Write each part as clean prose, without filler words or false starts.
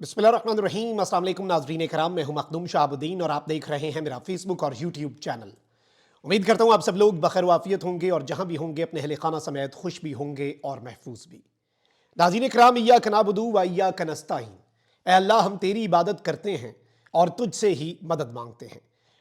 बिस्मिल्लाहिर्रहमानिर्रहीम। अस्सलाम वालेकुम नाज़रीन कराम, मैं हूं मखदूम शाहबुद्दीन और आप देख रहे हैं मेरा फेसबुक और यूट्यूब चैनल। उम्मीद करता हूं आप सब लोग बखैर वाफियत होंगे और जहां भी होंगे अपने अहले खाना समेत खुश भी होंगे और महफूज भी। नाज़रीन कराम, इय्याका नअबुदु व इय्याका नस्तईन। ऐ अल्लाह, हम तेरी इबादत करते हैं और तुझसे ही मदद मांगते हैं।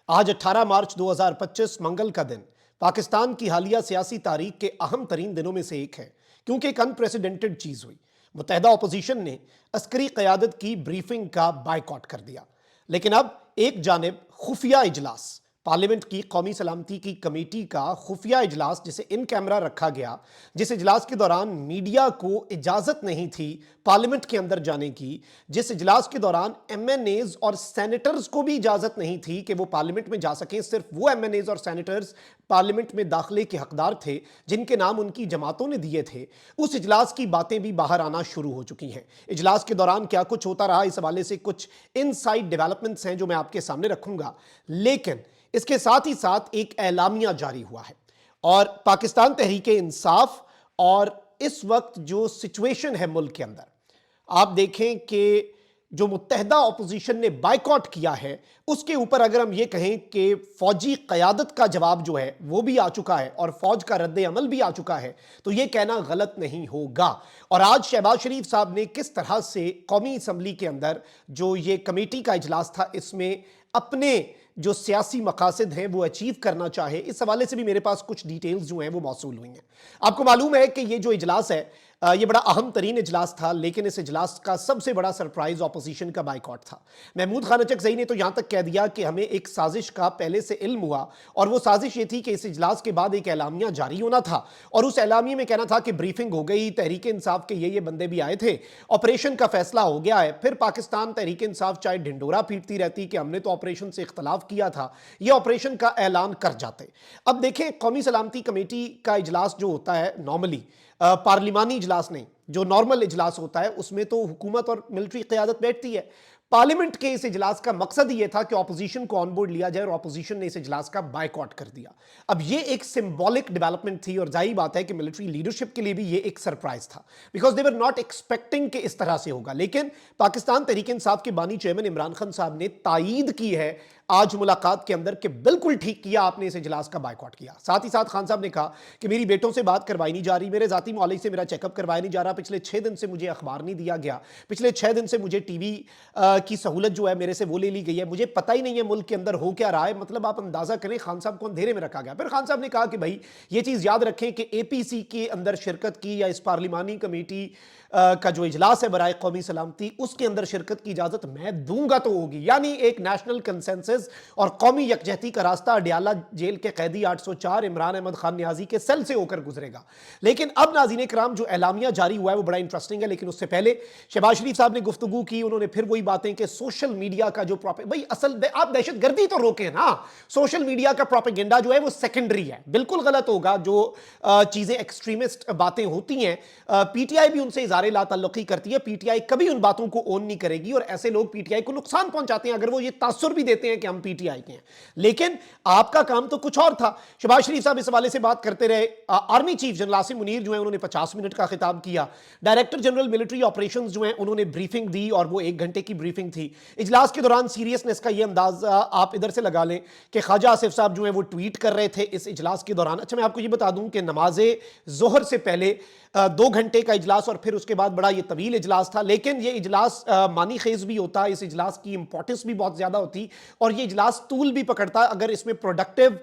आज 18 मार्च 2025 मंगल का दिन पाकिस्तान की हालिया सियासी तारीख के अहम तरीन दिनों में से एक है, क्योंकि एक अनप्रेसिडेंटेड चीज़ हुई। मुत्तहदा अपोजिशन ने अस्करी क़यादत की ब्रीफिंग का बायकॉट कर दिया। लेकिन अब एक जानिब खुफिया इजलास, पार्लियामेंट की कौमी सलामती की कमेटी का खुफिया इजलास जिसे इन कैमरा रखा गया, जिस इजलास के दौरान मीडिया को इजाज़त नहीं थी पार्लियामेंट के अंदर जाने की, जिस इजलास के दौरान MNAs और सेनेटर्स को भी इजाज़त नहीं थी कि वो पार्लियामेंट में जा सकें। सिर्फ वो MNAs और सेनेटर्स पार्लियामेंट में दाखिले के हकदार थे जिनके नाम उनकी जमातों ने दिए थे। उस इजलास की बातें भी बाहर आना शुरू हो चुकी हैं। इजलास के दौरान क्या कुछ होता रहा, इस हवाले से कुछ इनसाइड डेवलपमेंट्स हैं जो मैं आपके सामने रखूंगा। लेकिन इसके साथ ही साथ एक एलामिया जारी हुआ है और पाकिस्तान तहरीक-ए-इंसाफ और इस वक्त जो सिचुएशन है मुल्क के अंदर, आप देखें कि जो मुत्तहदा अपोजिशन ने बायकॉट किया है उसके ऊपर अगर हम ये कहें कि फौजी क़यादत का जवाब जो है वो भी आ चुका है और फौज का रद्द अमल भी आ चुका है, तो ये कहना गलत नहीं होगा। और आज शहबाज शरीफ साहब ने किस तरह से कौमी असम्बली के अंदर जो ये कमेटी का इजलास था इसमें अपने जो सियासी मकासद हैं वो अचीव करना चाहे, इस हवाले से भी मेरे पास कुछ डिटेल्स जो हैं वो मौसूल हुई हैं। आपको मालूम है कि ये जो इजलास है ये बड़ा अहम तरीन इजलास था, लेकिन इस इजलास का सबसे बड़ा सरप्राइज अपोजिशन का बायकॉट था। महमूद खान अचकज़ई ने तो यहां तक कह दिया कि हमें एक साजिश का पहले से इल्म हुआ और वो साजिश ये थी कि इस इजलास के बाद एक एलामिया जारी होना था और उस एलामिया में कहना था कि ब्रीफिंग हो गई, तहरीक इंसाफ के ये बंदे भी आए थे, ऑपरेशन का फैसला हो गया है। फिर पाकिस्तान तहरीक इंसाफ चाहे ढिंडोरा पीटती रहती कि हमने तो ऑपरेशन से इख्तलाफ किया था, ये ऑपरेशन का ऐलान कर जाते। अब देखें, कौमी सलामती कमेटी का इजलास जो होता है नॉर्मली पार्लिमानी इजलास नहीं, जो नॉर्मल इजलास होता है उसमें तो हुकूमत और मिलिट्री क़यादत बैठती है। पार्लियामेंट के इस इजलास का मकसद ये था कि ऑपोजिशन को ऑन बोर्ड लिया जाए और ऑपोजिशन ने इस इजलास का बायकॉट कर दिया। अब ये एक सिंबॉलिक डेवलपमेंट थी और जाहिर बात है कि मिलिट्री लीडरशिप के लिए भी ये एक सरप्राइज था, because they were not expecting कि इस तरह से होगा। लेकिन पाकिस्तान तहरीक इंसाफ के बानी चेयरमैन इमरान खान साहब ने तायीद की है आज मुलाकात के अंदर कि बिल्कुल ठीक किया आपने इस इजलास का बायकॉट किया। साथ ही साथ खान साहब ने कहा कि मेरी बेटों से बात करवाई नहीं जा रही, मेरे जाती मौलिक से मेरा चेकअप करवाया नहीं जा रहा, पिछले 6 दिन से मुझे अखबार नहीं दिया गया, पिछले 6 दिन से मुझे टीवी की सहूलत जो है मेरे से वो ले ली गई है, मुझे पता ही नहीं है मुल्क के अंदर हो क्या रहा है। मतलब आप अंदाजा करें खान साहब को अंधेरे में रखा गया। फिर खान साहब ने कहा कि भाई ये चीज़ याद रखें कि APC के अंदर शिरकत की या इस पार्लिमानी कमेटी का जो इजलास है बराए कौमी सलामती, उसके अंदर शिरकत की इजाज़त मैं दूंगा तो होगी। यानी एक नेशनल कंसेंसस और कौमी यकजहती का रास्ता अडियाला जेल के कैदी 804 इमरान अहमद खान नियाजी के सेल से होकर गुजरेगा। लेकिन अब नाज़रीन कराम जो एलामिया जारी हुआ है वो बड़ा इंटरेस्टिंग है। लेकिन उससे पहले शहबाज शरीफ साहब ने गुफ्तगू की, उन्होंने फिर वही बातें कि सोशल मीडिया का जो भाई असल आप दहशतगर्दी तो रोकें ना, सोशल मीडिया का प्रोपेगेंडा जो है वो सेकेंडरी है। बिल्कुल गलत होगा जो चीज़ें एक्सट्रीमिस्ट बातें होती हैं, PTI भी उनसे इज़हार ला ताल्लुक़ी करती है, PTI कभी उन बातों को ओन नहीं करेगी और ऐसे लोग PTI को नुकसान पहुंचाते हैं अगर वो ये तासुर भी देते हैं कि हम PTI के हैं। लेकिन आपका काम तो कुछ और था। शहबाज शरीफ साहब इस हवाले से बात करते रहे। Army chief general Asim Munir जो है उन्होंने 50 मिनट का खिताब किया। डायरेक्टर जनरल मिलिट्री ऑपरेशंस जो हैं उन्होंने ब्रीफिंग दी और वो 1 घंटे की ब्रीफिंग थी। इजलास के दौरान सीरियसनेस का ये अंदाजा आप इधर से लगा लें कि ख्वाजा आसिफ साहब जो है वो ट्वीट कर रहे थे इस इजलास के दौरान। अच्छा, मैं आपको ये बता दूं कि नमाज़े ज़ोहर से पहले 2 घंटे का इजलास और फिर उसके बाद बड़ा ये तवील इजलास था। लेकिन ये इजलास मानी खेज भी होता, इस इजलास की इंपॉर्टेंस भी बहुत ज़्यादा होती और ये इजलास तूल भी पकड़ता अगर इसमें प्रोडक्टिव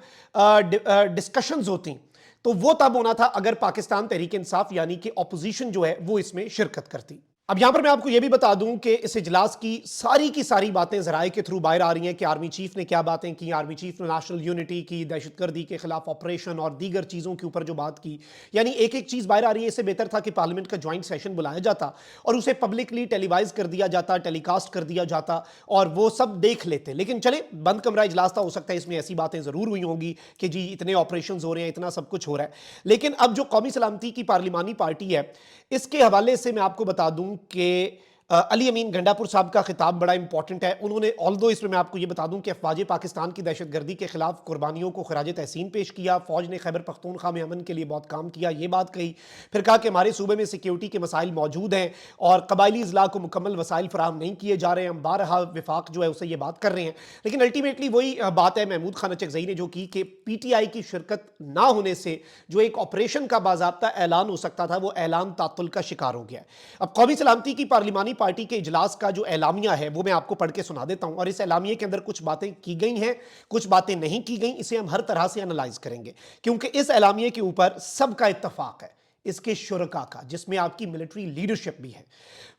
डिस्कशंस होती। तो वो तब होना था अगर पाकिस्तान तहरीक इंसाफ यानी कि ऑपोजिशन जो है वो इसमें शिरकत करती। अब यहां पर मैं आपको यह भी बता दूं कि इस इजलास की सारी बातें ज़राए के थ्रू बाहर आ रही हैं कि आर्मी चीफ ने क्या बातें की। आर्मी चीफ ने नेशनल यूनिटी की, दहशतगर्दी के खिलाफ ऑपरेशन और दीगर चीज़ों के ऊपर जो बात की, यानी एक एक चीज़ बाहर आ रही है। इससे बेहतर था कि पार्लियामेंट का ज्वाइंट सेशन बुलाया जाता और उसे पब्लिकली टेलीवाइज कर दिया जाता, टेलीकास्ट कर दिया जाता और वो सब देख लेते। लेकिन चले, बंद कमरा इजलास था, हो सकता है इसमें ऐसी बातें ज़रूर हुई होंगी कि जी इतने ऑपरेशन हो रहे हैं, इतना सब कुछ हो रहा है। लेकिन अब जो कौमी सलामती की पार्लिमानी पार्टी है इसके हवाले से मैं आपको बता दूं कि अली अमीन गंडापुर साहब का खिताब बड़ा इंपॉर्टेंट है। उन्होंने ऑल्दो इसमें मैं आपको ये बता दूं कि अफवाज पाकिस्तान की दहशतगर्दी के खिलाफ कुर्बानियों को खराज तहसीन पेश किया, फौज ने खैबर पख्तूनख्वा में अमन के लिए बहुत काम किया, ये बात कही। फिर कहा कि हमारे सूबे में सिक्योरिटी के मसाइल मौजूद हैं और कबायली इजला को मुकम्मल वसाइल फराहम नहीं किए जा रहे हैं। हम बारहा विफाक जो है उससे ये बात कर रहे हैं, लेकिन अल्टीमेटली वही बात है महमूद खान अचकज़ई ने जो की कि PTI की शिरकत ना होने से जो एक ऑपरेशन का बाज़ाब्ता ऐलान हो सकता था वो ऐलान तातुल का शिकार हो गया। अब कौमी सलामती की पार्लिमानी पार्टी के इजलास का जो एलामिया है वो मैं आपको पढ़ के सुना देता हूं, और इस एलामिया के अंदर कुछ बातें की गई हैं, कुछ बातें नहीं की गई। इसे हम हर तरह से एनालाइज करेंगे क्योंकि इस एलामिया के ऊपर सबका इत्तफाक है, इसके शुरका का, जिसमें आपकी मिलिट्री लीडरशिप भी है।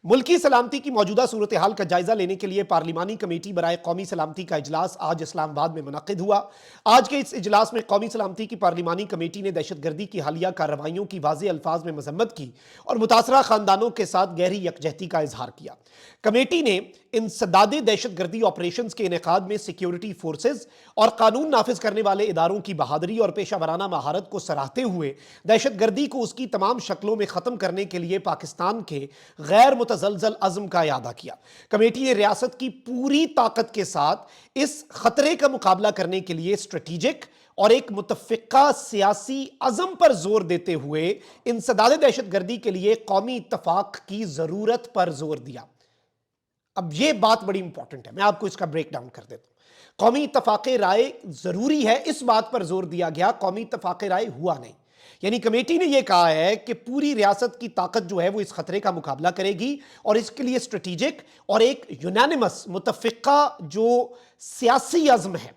मुल्की सलामती की मौजूदा सूरत हाल का जायजा लेने के लिए पार्लिमानी कमेटी बराए कौमी सलामती का इजलास आज इस्लामाबाद में मुनक्किद हुआ। आज के इस इजलास में कौमी सलामती की पार्लिमानी कमेटी ने दहशतगर्दी की हालिया कार्रवाइयों की वाज़ेह अल्फाज में मजम्मत की और मुतासरा खानदानों के साथ गहरी यकजहती का इजहार किया। कमेटी ने इंसदादे दहशतगर्दी ऑपरेशन के इनेकाद में सिक्योरिटी फोर्सेज और कानून नाफिज करने वाले इदारों की बहादुरी और पेशा वराना महारत को सराहते हुए दहशतगर्दी को उसकी तमाम शक्लों में ख़त्म करने के लिए पाकिस्तान के गैर मुतज़लज़ल अज़्म का इयादा किया। कमेटी ने रियासत की पूरी ताकत के साथ इस खतरे का मुकाबला करने के लिए स्ट्रेटेजिक और एक मुतफ़िक़ा सियासी अज़म पर जोर देते हुए इंसदादे दहशतगर्दी के लिए कौमी इत्तफ़ाक़ की ज़रूरत पर जोर दिया। अब ये बात बड़ी इंपॉर्टेंट है, मैं आपको इसका ब्रेक डाउन कर देता हूं। कौमी इत्तफाक राय जरूरी है, इस बात पर जोर दिया गया, कौमी इत्तफाक राय हुआ नहीं। यानी कमेटी ने यह कहा है कि पूरी रियासत की ताकत जो है वो इस खतरे का मुकाबला करेगी और इसके लिए स्ट्रेटेजिक और एक यूनानिमस मुतफ़िक़ा जो सियासी अज़्म है,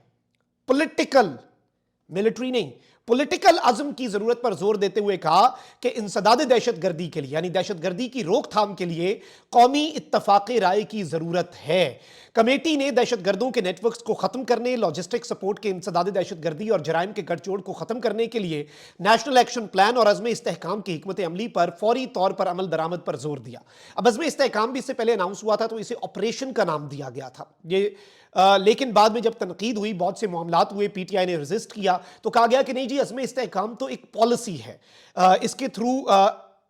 पॉलिटिकल, मिलिट्री नहीं, पॉलिटिकल अज़्म की जरूरत पर जोर देते हुए कहा कि इंसदादे दहशतगर्दी के लिए यानी दहशतगर्दी की रोकथाम के लिए कौमी इत्तफाक राय की जरूरत है। कमेटी ने दहशतगर्दों के नेटवर्क्स को खत्म करने, लॉजिस्टिक सपोर्ट के इंसदादे दहशतगर्दी और जराइम के गठजोड़ को खत्म करने के लिए नेशनल एक्शन प्लान और अज़्म इस्तेहकाम की हिकमत अमली पर फौरी तौर पर अमल दरामद पर जोर दिया। अब अज़्म इस्तेहकाम भी इससे पहले अनाउंस हुआ था तो इसे ऑपरेशन का नाम दिया गया था लेकिन बाद में जब तनकीद हुई, बहुत से मामलात हुए, PTI ने रेजिस्ट किया तो कहा गया कि नहीं जी, अज़्म इस्तेहकाम तो एक पॉलिसी है, इसके थ्रू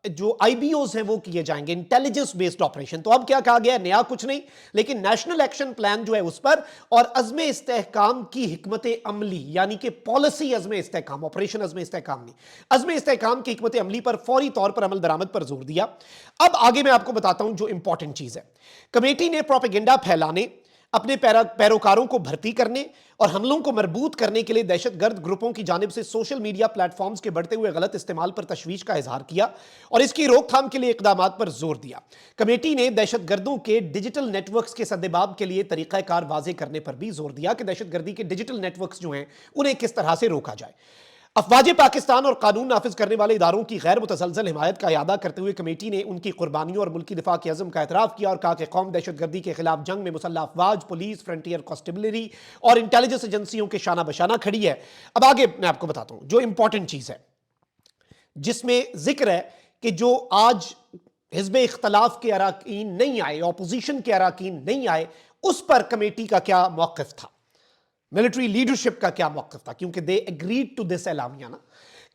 जो IBOs हैं वो किए जाएंगे, इंटेलिजेंस बेस्ड ऑपरेशन। तो अब क्या कहा गया, नया कुछ नहीं, लेकिन नेशनल एक्शन प्लान जो है उस पर और अज़्म इस्तेहकाम की हिकमत अमली यानी कि पॉलिसी अज़्म इस्तेहकाम, ऑपरेशन अज़्म इस्तेहकाम नहीं, अज़्म इस्तेहकाम की हिकमत अमली पर फौरी तौर पर अमल दरामद पर जोर दिया। अब आगे मैं आपको बताता हूं जो इंपॉर्टेंट चीज है। कमेटी ने प्रोपेगेंडा फैलाने, अपने पैरोकारों को भर्ती करने और हमलों को मरबूत करने के लिए दहशतगर्द ग्रुपों की जानिब से सोशल मीडिया प्लेटफॉर्म्स के बढ़ते हुए गलत इस्तेमाल पर तशवीश का इजहार किया और इसकी रोकथाम के लिए इकदामात पर जोर दिया। कमेटी ने दहशतगर्दों के डिजिटल नेटवर्क्स के सद्देबाब के लिए तरीक़ाकार वाज़े करने पर भी जोर दिया कि दहशतगर्दी के डिजिटल नेटवर्क्स जो हैं उन्हें किस तरह से रोका जाए। अफवाज पाकिस्तान और कानून नाफिज करने वाले इदारों की गैर मुतसलसल हिमायत का इयादा करते हुए कमेटी ने उनकी कुर्बानियों और मुल्की दिफा के अज़म का एतराफ़ किया और कहा कि कौम दहशतगर्दी के खिलाफ जंग में मुसल्लह अफवाज, पुलिस, फ्रंटियर कॉन्स्टेबलरी और इंटेलिजेंस एजेंसियों के शाना बशाना खड़ी है। अब आगे मैं आपको बताता हूं जो इंपॉर्टेंट चीज़ है जिसमें जिक्र है कि जो आज हिज़्ब इख्तलाफ के अराकीन नहीं आए, ऑपोजिशन के अराकीन नहीं आए, उस पर कमेटी का क्या मौक़िफ़ था, मिलिट्री लीडरशिप का क्या मौक़िफ़ था, क्योंकि दे एग्रीड टू दिस एलामिया ना।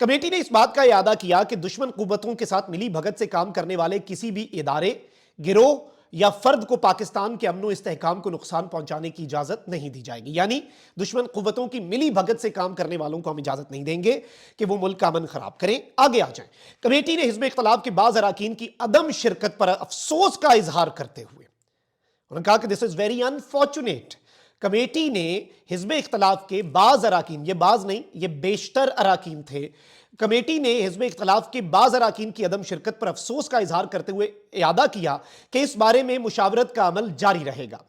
कमेटी ने इस बात का इयादा किया कि दुश्मन कुव्वतों के साथ मिली भगत से काम करने वाले किसी भी इदारे, गिरोह या फर्द को पाकिस्तान के अमन व इस्तेहकाम को नुकसान पहुंचाने की इजाजत नहीं दी जाएगी। यानी दुश्मन कुव्वतों की मिली भगत से काम करने वालों को हम इजाजत नहीं देंगे कि वो मुल्क का अमन खराब करें, आगे आ जाएं। कमेटी ने हिज़्ब इख्तिलाफ के बाज़ अराकीन की अदम शिरकत पर अफसोस का इजहार करते हुए उन्होंने कहा कि this is very unfortunate. Committee ने हिज़्ब इख्तिलाफ के बाज़ अराकीन, ये बाज़ नहीं, ये बेशतर अराकीन थे, कमेटी ने हिज़्ब इख्तिलाफ के बाज़ अराकीन की अदम शिरकत पर अफसोस का इजहार करते हुए इयादा किया कि इस बारे में मुशावरत का अमल जारी रहेगा।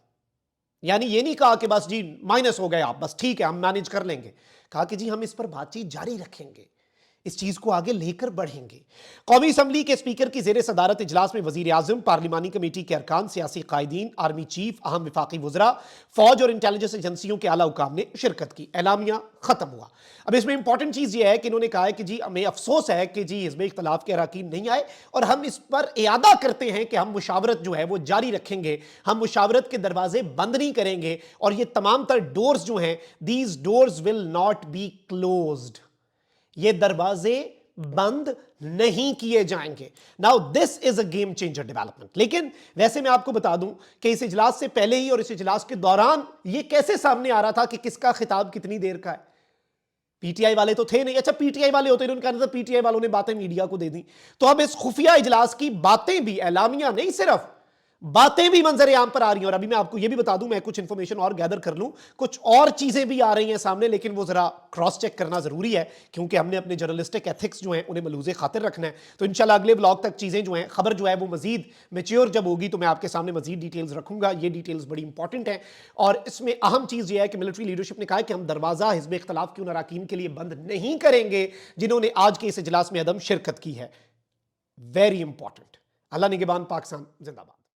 यानी ये नहीं कहा कि बस जी माइनस हो गए आप, बस ठीक है हम मैनेज कर लेंगे, कहा कि जी हम इस पर बातचीत जारी रखेंगे, इस चीज को आगे लेकर बढ़ेंगे। कौमी असम्बली के स्पीकर की जेर सदारत इजलास में वजीर आजम, पार्लिमानी कमेटी के अरकान, सियासी कायदीन, आर्मी चीफ, अहम विफाकी वज़रा, फौज और इंटेलिजेंस एजेंसियों के आला हुकाम ने शिरकत की। एलामिया खत्म हुआ। अब इसमें इंपॉर्टेंट चीज यह है कि इन्होंने कहा है कि जी हमें अफसोस है कि जी हिज़्ब इख्तिलाफ के अराकीन नहीं आए और हम इस पर इयादा करते हैं कि हम मुशावरत जो है वो जारी रखेंगे, हम मुशावरत के दरवाजे बंद नहीं करेंगे और ये तमाम तर डोर्स जो हैं, these doors will not be closed, ये दरवाजे बंद नहीं किए जाएंगे। Now this is a game changer development. लेकिन वैसे मैं आपको बता दूं कि इस इजलास से पहले ही और इस इजलास के दौरान यह कैसे सामने आ रहा था कि किसका खिताब कितनी देर का है। पीटीआई वाले तो थे नहीं, अच्छा पीटीआई वाले होते उन्होंने कहा था पीटीआई वालों ने बातें मीडिया को दे दी। तो अब इस खुफिया इजलास की बातें भी, एलामिया नहीं सिर्फ, बातें भी मंजर आम पर आ रही हैं। और अभी मैं आपको यह भी बता दूं, मैं कुछ इंफॉर्मेशन और गैदर कर लूं, कुछ और चीजें भी आ रही हैं सामने, लेकिन वो जरा क्रॉस चेक करना जरूरी है क्योंकि हमने अपने जर्नलिस्टिक एथिक्स जो हैं उन्हें मलूज़े खातिर रखना है। तो इंशाल्लाह अगले ब्लॉग तक चीजें जो हैं, खबर जो है वो मजीद मैच्योर जब होगी तो मैं आपके सामने मजीद डिटेल्स रखूंगा। ये डिटेल्स बड़ी इंपॉर्टेंट है और इसमें अहम चीज यह है कि मिलिट्री लीडरशिप ने कहा है कि हम दरवाजा हिज़्ब इख्तिलाफ के उन अरकान के लिए बंद नहीं करेंगे जिन्होंने आज के इस इजलास में अदम शिरकत की है। Very important. अल्लाह निगहबान, पाकिस्तान जिंदाबाद।